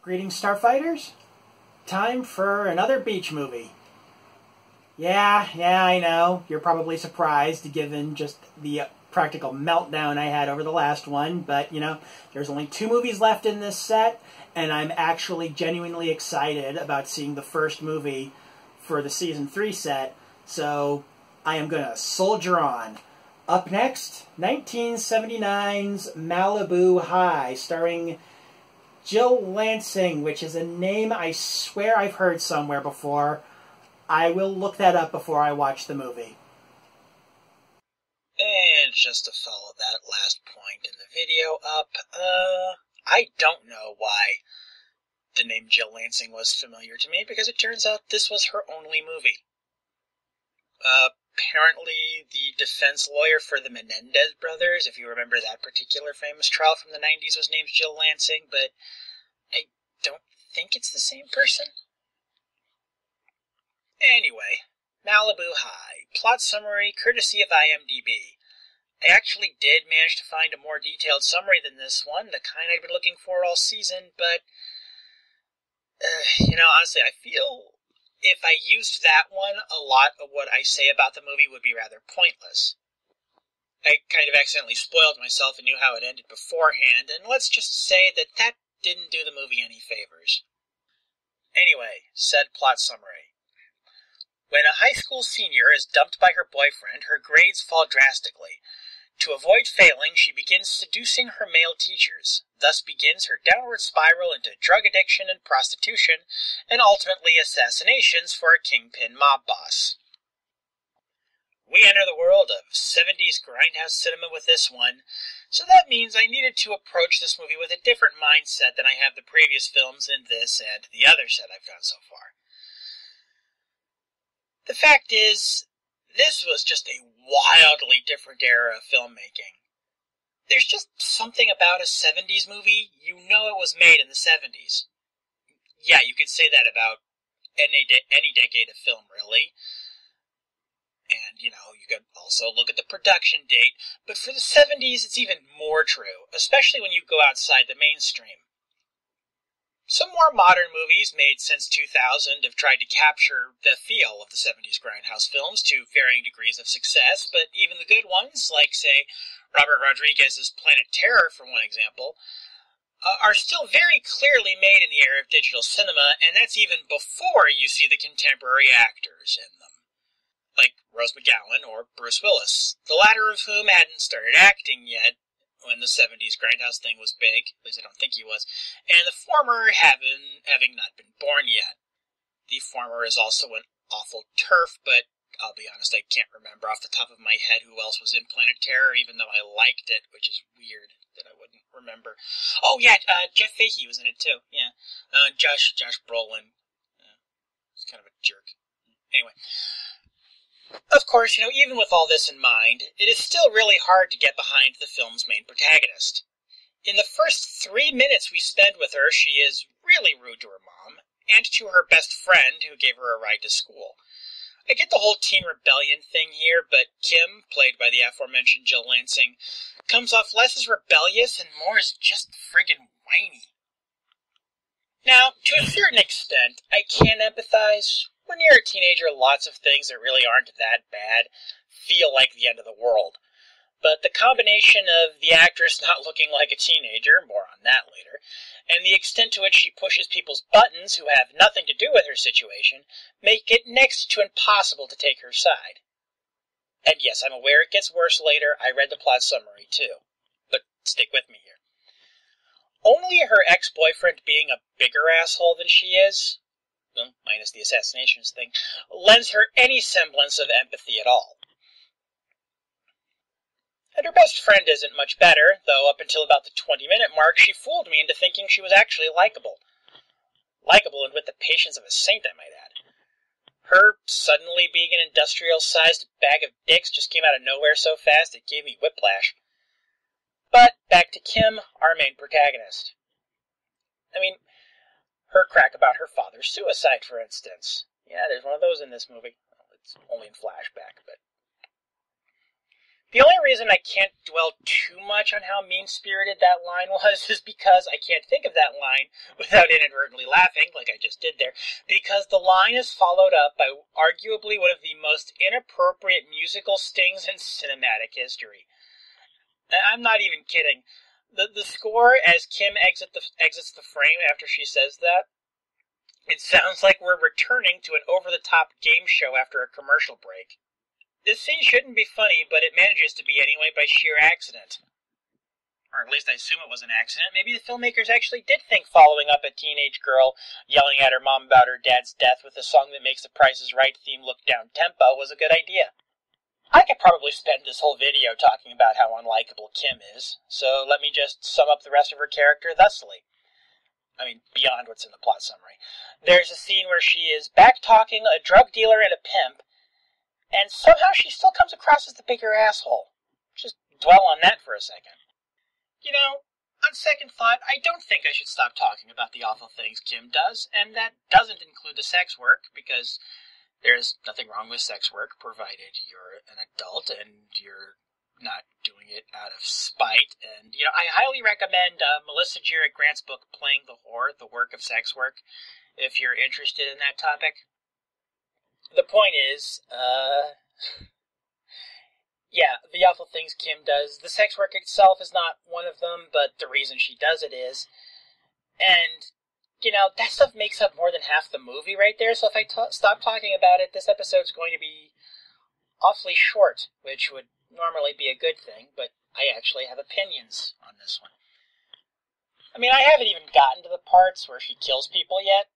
Greetings, Starfighters. Time for another beach movie. Yeah, I know. You're probably surprised given just the practical meltdown I had over the last one, but, there's only 2 movies left in this set, and I'm actually genuinely excited about seeing the first movie for the Season 3 set, so I am going to soldier on. Up next, 1979's Malibu High, starring Jill Lansing, which is a name I swear I've heard somewhere before. I will look that up before I watch the movie. And just to follow that last point in the video up, I don't know why the name Jill Lansing was familiar to me, because it turns out this was her only movie. Apparently the defense lawyer for the Menendez brothers, if you remember that particular famous trial from the 90s, was named Jill Lansing, but I don't think it's the same person. Anyway, Malibu High. Plot summary courtesy of IMDb. I actually did manage to find a more detailed summary than this one, the kind I'd been looking for all season, but, honestly, I feel if I used that one, a lot of what I say about the movie would be rather pointless. I kind of accidentally spoiled myself and knew how it ended beforehand, and let's just say that didn't do the movie any favors. Anyway, said plot summary. When a high school senior is dumped by her boyfriend, her grades fall drastically. To avoid failing, she begins seducing her male teachers. Thus begins her downward spiral into drug addiction and prostitution, and ultimately assassinations for a kingpin mob boss. We enter the world of 70s grindhouse cinema with this one, so that means I needed to approach this movie with a different mindset than I have the previous films in this and the other set I've done so far. The fact is, this was just a wildly different era of filmmaking. There's just something about a 70s movie, you know it was made in the 70s. Yeah, you could say that about any decade of film, really. And, you could also look at the production date, but for the 70s it's even more true, especially when you go outside the mainstream. Some more modern movies made since 2000 have tried to capture the feel of the 70s grindhouse films to varying degrees of success, but even the good ones, like, say, Robert Rodriguez's Planet Terror, for one example, are still very clearly made in the era of digital cinema, and that's even before you see the contemporary actors in them, like Rose McGowan or Bruce Willis, the latter of whom hadn't started acting yet when the 70s grindhouse thing was big, at least I don't think he was, and the former having not been born yet. The former is also an awful turf, but I'll be honest, I can't remember off the top of my head who else was in Planet Terror, even though I liked it, which is weird that I wouldn't remember. Oh yeah, Jeff Fahey was in it too, yeah. Josh Brolin. He's kind of a jerk. Anyway. Of course, even with all this in mind, it is still really hard to get behind the film's main protagonist. In the first 3 minutes we spend with her, she is really rude to her mom, and to her best friend who gave her a ride to school. I get the whole teen rebellion thing here, but Kim, played by the aforementioned Jill Lansing, comes off less as rebellious and more as just friggin' whiny. Now, to a certain extent, I can empathize. When you're a teenager, lots of things that really aren't that bad feel like the end of the world. But the combination of the actress not looking like a teenager, more on that later, and the extent to which she pushes people's buttons who have nothing to do with her situation, make it next to impossible to take her side. And yes, I'm aware it gets worse later. I read the plot summary too. But stick with me here. Only her ex-boyfriend being a bigger asshole than she is, well, minus the assassinations thing, lends her any semblance of empathy at all. And her best friend isn't much better, though up until about the 20-minute mark she fooled me into thinking she was actually likable. Likable and with the patience of a saint, I might add. Her suddenly being an industrial-sized bag of dicks just came out of nowhere so fast it gave me whiplash. But back to Kim, our main protagonist. I mean, her crack about her father's suicide, for instance. Yeah, there's one of those in this movie. Well, it's only in flashback, but... The only reason I can't dwell too much on how mean-spirited that line was is because I can't think of that line without inadvertently laughing, like I just did there, because the line is followed up by arguably one of the most inappropriate musical stings in cinematic history. I'm not even kidding. The score, as Kim exits the frame after she says that, it sounds like we're returning to an over-the-top game show after a commercial break. This scene shouldn't be funny, but it manages to be anyway by sheer accident. Or at least I assume it was an accident. Maybe the filmmakers actually did think following up a teenage girl yelling at her mom about her dad's death with a song that makes the Price is Right theme look down-tempo was a good idea. I could probably spend this whole video talking about how unlikable Kim is, so let me just sum up the rest of her character thusly. I mean, beyond what's in the plot summary. There's a scene where she is back-talking a drug dealer and a pimp, and somehow she still comes across as the bigger asshole. Just dwell on that for a second. You know, on second thought, I don't think I should stop talking about the awful things Kim does, and that doesn't include the sex work, because there's nothing wrong with sex work, provided you're an adult and you're not doing it out of spite. And, you know, I highly recommend Melissa Jarrett Grant's book, Playing the Whore, The Work of Sex Work, if you're interested in that topic. The point is, yeah, the awful things Kim does. The sex work itself is not one of them, but the reason she does it is. And, you know, that stuff makes up more than half the movie right there, so if I stop talking about it, this episode's going to be awfully short, which would normally be a good thing, but I actually have opinions on this one. I mean, I haven't even gotten to the parts where she kills people yet.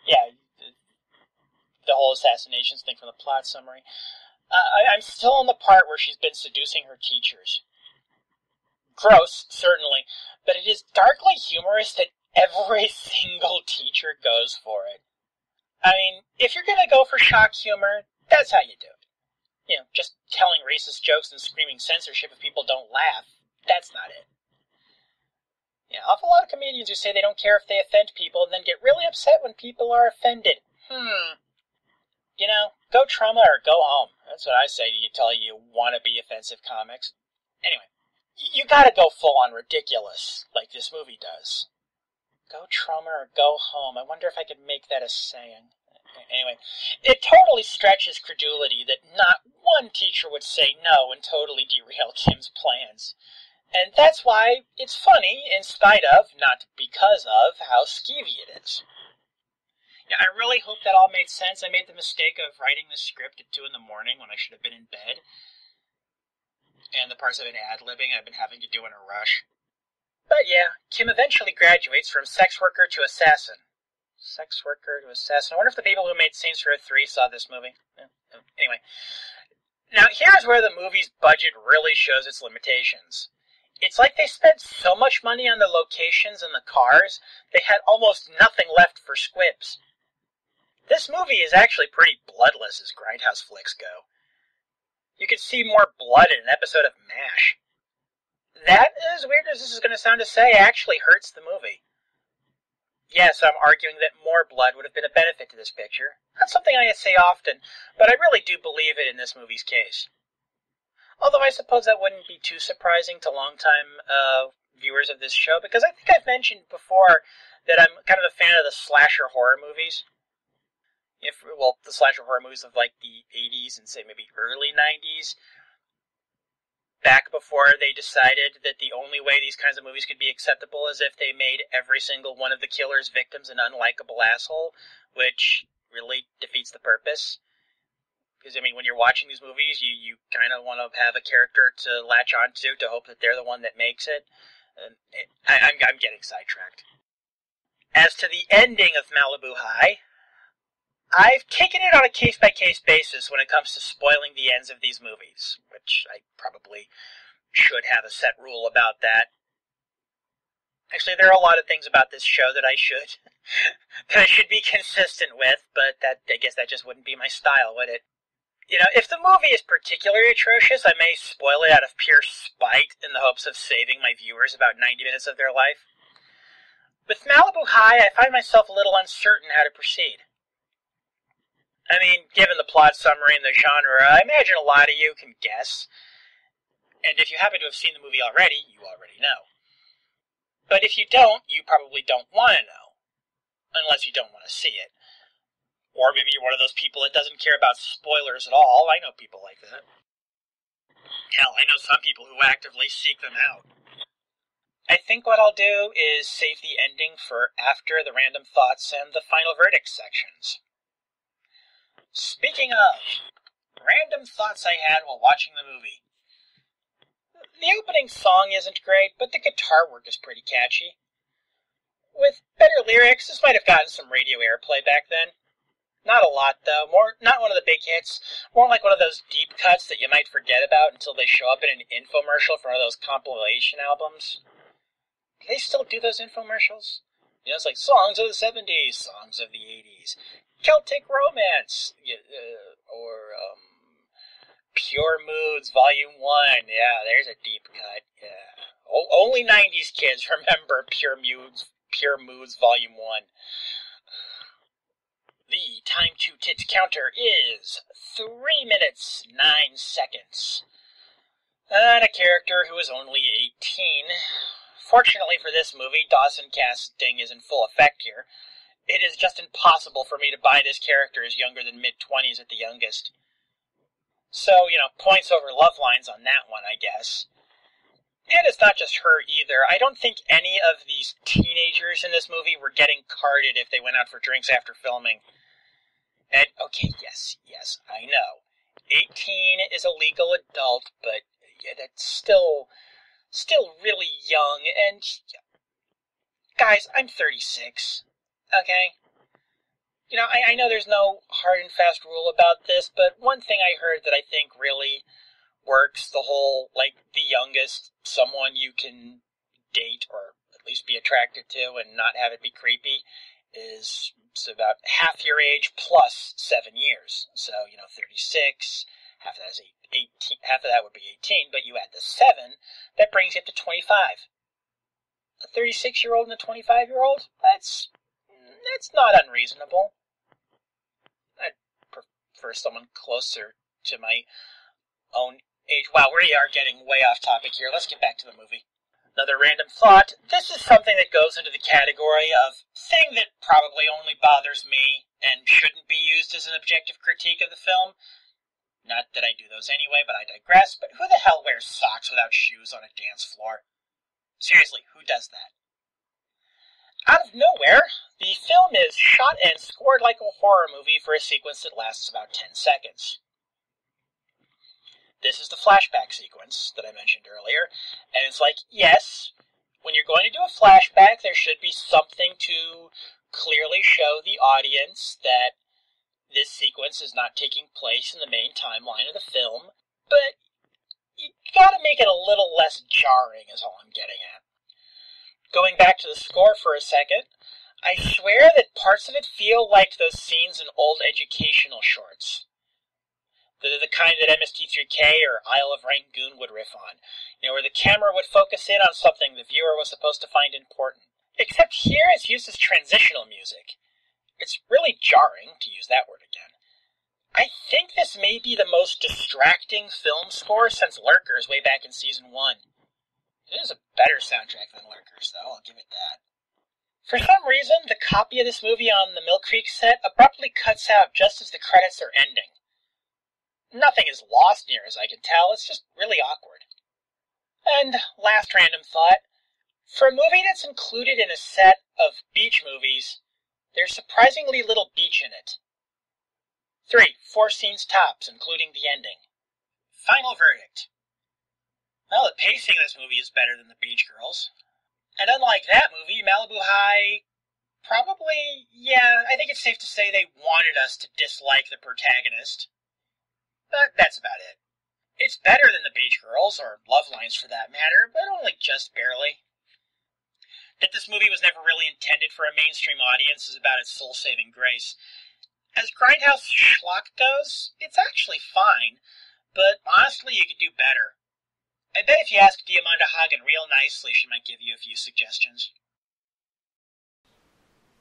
Yeah, the whole assassinations thing from the plot summary. I'm still on the part where she's been seducing her teachers. Gross, certainly, but it is darkly humorous that every single teacher goes for it. I mean, if you're gonna go for shock humor, that's how you do it. You know, just telling racist jokes and screaming censorship if people don't laugh, that's not it. Yeah, awful lot of comedians who say they don't care if they offend people and then get really upset when people are offended. You know, go trauma or go home. That's what I say to you tell you wannabe offensive comics. Anyway, you gotta go full on ridiculous, like this movie does. Go trauma or go home. I wonder if I could make that a saying. Anyway, it totally stretches credulity that not one teacher would say no and totally derail Kim's plans. And that's why it's funny, in spite of, not because of, how skeevy it is. Yeah, I really hope that all made sense. I made the mistake of writing the script at 2 in the morning when I should have been in bed. And the parts I've been ad-libbing I've been having to do in a rush. But yeah, Kim eventually graduates from sex worker to assassin. Sex worker to assassin. I wonder if the people who made Saints Row 3 saw this movie. Anyway. Now, here's where the movie's budget really shows its limitations. It's like they spent so much money on the locations and the cars, they had almost nothing left for squibs. This movie is actually pretty bloodless as grindhouse flicks go. You could see more blood in an episode of MASH. That, as weird as this is going to sound to say, actually hurts the movie. Yes, I'm arguing that more blood would have been a benefit to this picture. Not something I say often, but I really do believe it in this movie's case. Although I suppose that wouldn't be too surprising to longtime viewers of this show, because I think I've mentioned before that I'm kind of a fan of the slasher horror movies. The slasher horror movies of like the 80s and say maybe early 90s. Back before they decided that the only way these kinds of movies could be acceptable is if they made every single one of the killer's victims an unlikable asshole, which really defeats the purpose. Because, I mean, when you're watching these movies, you kind of want to have a character to latch onto to hope that they're the one that makes it. I'm getting sidetracked. As to the ending of Malibu High, I've taken it on a case-by-case basis when it comes to spoiling the ends of these movies, which I probably should have a set rule about that. Actually, there are a lot of things about this show that I should be consistent with, but I guess that just wouldn't be my style, would it? You know, if the movie is particularly atrocious, I may spoil it out of pure spite in the hopes of saving my viewers about 90 minutes of their life. With Malibu High, I find myself a little uncertain how to proceed. I mean, given the plot summary and the genre, I imagine a lot of you can guess. And if you happen to have seen the movie already, you already know. But if you don't, you probably don't want to know. Unless you don't want to see it. Or maybe you're one of those people that doesn't care about spoilers at all. I know people like that. Hell, I know some people who actively seek them out. I think what I'll do is save the ending for after the random thoughts and the final verdict sections. Speaking of, random thoughts I had while watching the movie. The opening song isn't great, but the guitar work is pretty catchy. With better lyrics, this might have gotten some radio airplay back then. Not a lot, though. Not one of the big hits. More like one of those deep cuts that you might forget about until they show up in an infomercial for one of those compilation albums. Do they still do those infomercials? You know, it's like songs of the 70s, songs of the 80s, Celtic Romance, or Pure Moods Volume 1. Yeah, there's a deep cut. Yeah. Only 90s kids remember Pure Moods Volume 1. The time to tits counter is 3 minutes, 9 seconds. And a character who is only 18. Fortunately for this movie, Dawson casting is in full effect here. It is just impossible for me to buy this character as younger than mid-20s at the youngest. So, points over love lines on that one, I guess. And it's not just her either. I don't think any of these teenagers in this movie were getting carded if they went out for drinks after filming. And, okay, yes, I know. 18 is a legal adult, but yeah, that's still really young, and guys, I'm 36, okay? I know there's no hard and fast rule about this, but one thing I heard that I think really works, the whole, the youngest someone you can date, or at least be attracted to, and not have it be creepy, is it's about half your age plus 7 years. So, 36, half of that is 18, half of that would be 18, but you add the 7, that brings you up to 25. A 36-year-old and a 25-year-old? That's not unreasonable. I'd prefer someone closer to my own age. Wow, we are getting way off topic here. Let's get back to the movie. Another random thought. This is something that goes into the category of thing that probably only bothers me and shouldn't be used as an objective critique of the film. Not that I do those anyway, but I digress. But who the hell wears socks without shoes on a dance floor? Seriously, who does that? Out of nowhere, the film is shot and scored like a horror movie for a sequence that lasts about 10 seconds. This is the flashback sequence that I mentioned earlier, and it's like, yes, when you're going to do a flashback, there should be something to clearly show the audience that this sequence is not taking place in the main timeline of the film, but you gotta make it a little less jarring is all I'm getting at. Going back to the score for a second, I swear that parts of it feel like those scenes in old educational shorts. They're the kind that MST3K or Isle of Rangoon would riff on, where the camera would focus in on something the viewer was supposed to find important. Except here it's used as transitional music. It's really jarring, to use that word again. I think this may be the most distracting film score since Lurkers way back in Season 1. It is a better soundtrack than Lurkers, though, I'll give it that. For some reason, the copy of this movie on the Mill Creek set abruptly cuts out just as the credits are ending. Nothing is lost near as I can tell, it's just really awkward. And last random thought, for a movie that's included in a set of beach movies, there's surprisingly little beach in it. 4 scenes tops, including the ending. Final verdict. Well, the pacing of this movie is better than The Beach Girls. And unlike that movie, Malibu High, probably, I think it's safe to say they wanted us to dislike the protagonist. But that's about it. It's better than The Beach Girls, or Love Lines for that matter, but only just barely. That this movie was never really intended for a mainstream audience is about its soul-saving grace. As grindhouse schlock goes, it's actually fine, but honestly you could do better. I bet if you ask Diamanda Hagen real nicely, she might give you a few suggestions.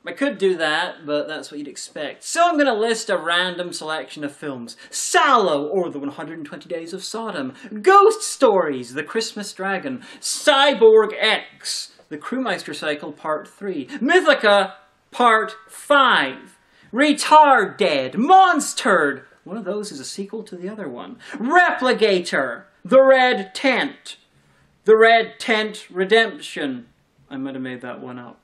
I could do that, but that's what you'd expect. So I'm going to list a random selection of films. Sallow, or The 120 Days of Sodom. Ghost Stories, The Christmas Dragon. Cyborg X, The Crewmeister Cycle Part 3. Mythica, Part 5. Retard Dead. Monstered. One of those is a sequel to the other one. Replicator, The Red Tent. The Red Tent Redemption. I might have made that one up.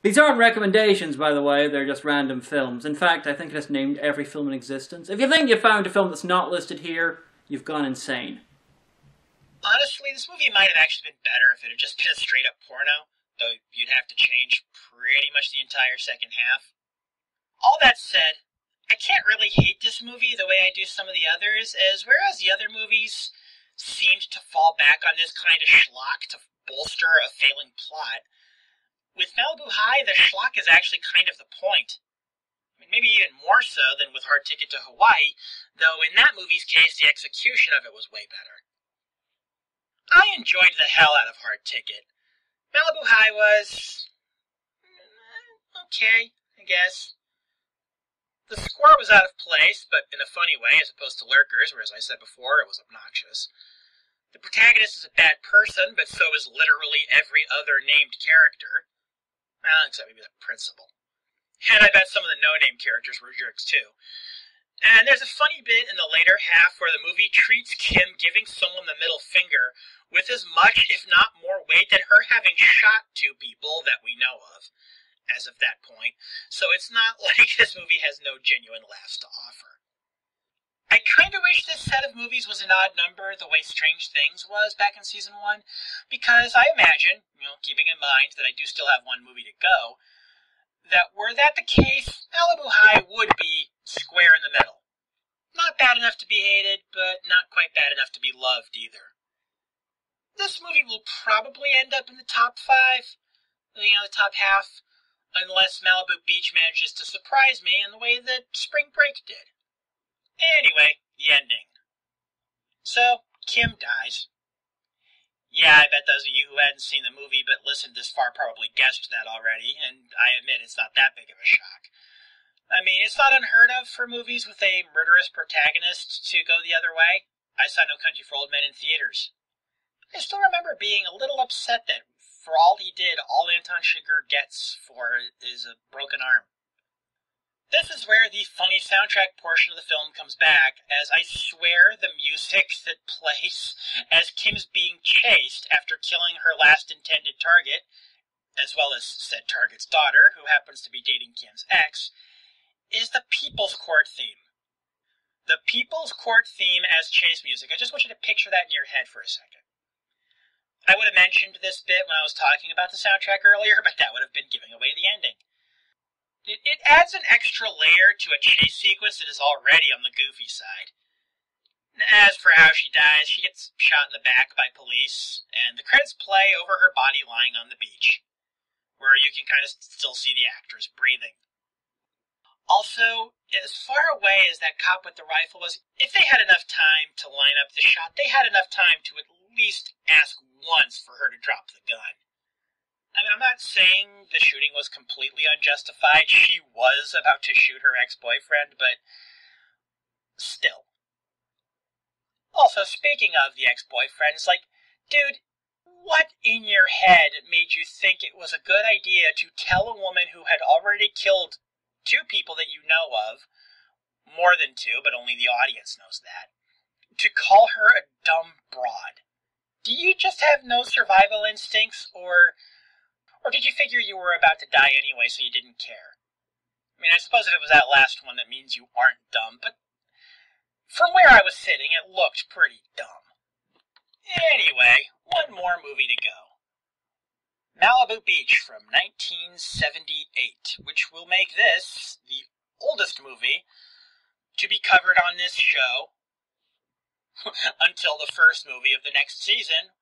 These aren't recommendations, by the way, they're just random films. In fact, I think it has named every film in existence. If you think you found a film that's not listed here, you've gone insane. Honestly, this movie might have actually been better if it had just been a straight-up porno, though you'd have to change pretty much the entire second half. All that said, I can't really hate this movie the way I do some of the others, as whereas the other movies seemed to fall back on this kind of schlock to bolster a failing plot, with Malibu High, the schlock is actually kind of the point. I mean, maybe even more so than with Hard Ticket to Hawaii, though in that movie's case, the execution of it was way better. I enjoyed the hell out of Hard Ticket. Malibu High was okay, I guess. The score was out of place, but in a funny way, as opposed to Lurkers, where, as I said before, it was obnoxious. The protagonist is a bad person, but so is literally every other named character. Well, except maybe the principal. And I bet some of the no-name characters were jerks, too. And there's a funny bit in the later half where the movie treats Kim giving someone the middle finger with as much, if not more weight than her having shot two people that we know of, as of that point. So it's not like this movie has no genuine laughs to offer. I kind of wish this set of movies was an odd number the way Strange Things was back in Season 1, because I imagine, keeping in mind that I do still have one movie to go, that were that the case, Malibu High would be square in the middle. Not bad enough to be hated, but not quite bad enough to be loved either. This movie will probably end up in the top 5, the top half, unless Malibu Beach manages to surprise me in the way that Spring Break did. Anyway, the ending. So, Kim dies. Yeah, I bet those of you who hadn't seen the movie but listened this far probably guessed that already, and I admit it's not that big of a shock. I mean, it's not unheard of for movies with a murderous protagonist to go the other way. I saw No Country for Old Men in theaters. I still remember being a little upset that for all he did, all Anton Chigurh gets for is a broken arm. This is where the funny soundtrack portion of the film comes back, as I swear the music that plays as Kim's being chased after killing her last intended target, as well as said target's daughter, who happens to be dating Kim's ex, is the People's Court theme. The People's Court theme as chase music. I just want you to picture that in your head for a second. I would have mentioned this bit when I was talking about the soundtrack earlier, but that would have been giving away the ending. It adds an extra layer to a chase sequence that is already on the goofy side. As for how she dies, she gets shot in the back by police, and the credits play over her body lying on the beach, where you can kind of still see the actress breathing. Also, as far away as that cop with the rifle was, if they had enough time to line up the shot, they had enough time to at least ask once for her to drop the gun. I mean, I'm not saying the shooting was completely unjustified. She was about to shoot her ex-boyfriend, but still. Also, speaking of the ex-boyfriend, it's like, dude, what in your head made you think it was a good idea to tell a woman who had already killed 2 people that you know of, more than 2, but only the audience knows that, to call her a dumb broad? Do you just have no survival instincts, or did you figure you were about to die anyway, so you didn't care? I mean, I suppose if it was that last one, that means you aren't dumb, but from where I was sitting, it looked pretty dumb. Anyway, one more movie to go. Malibu Beach from 1978, which will make this the oldest movie to be covered on this show until the first movie of the next season.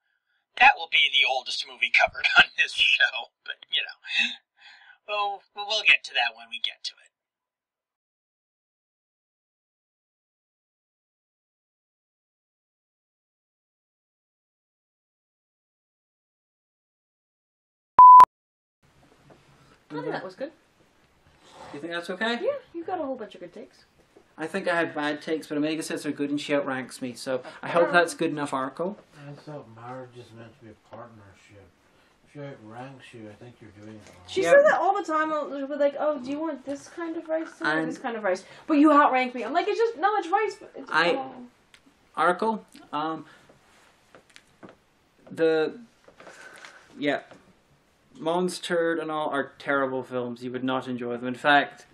That will be the oldest movie covered on this show, but, we'll get to that when we get to it. I think that was good. You think that's okay? Yeah, you got a whole bunch of good takes. I think I had bad takes, but Omega says they're good and she outranks me, so I hope that's good enough, Arkle. I thought marriage is meant to be a partnership. If she outranks you, I think you're doing it wrong. She says that all the time. She'll be like, "Oh, do you want this kind of rice or this kind of rice?" But you outrank me. I'm like, "It's just no, it's rice." But it's Arkle, Monster and all are terrible films. You would not enjoy them. In fact,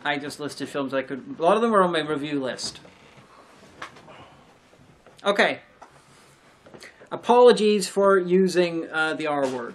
I just listed films I could... A lot of them are on my review list. Okay. Apologies for using the R word.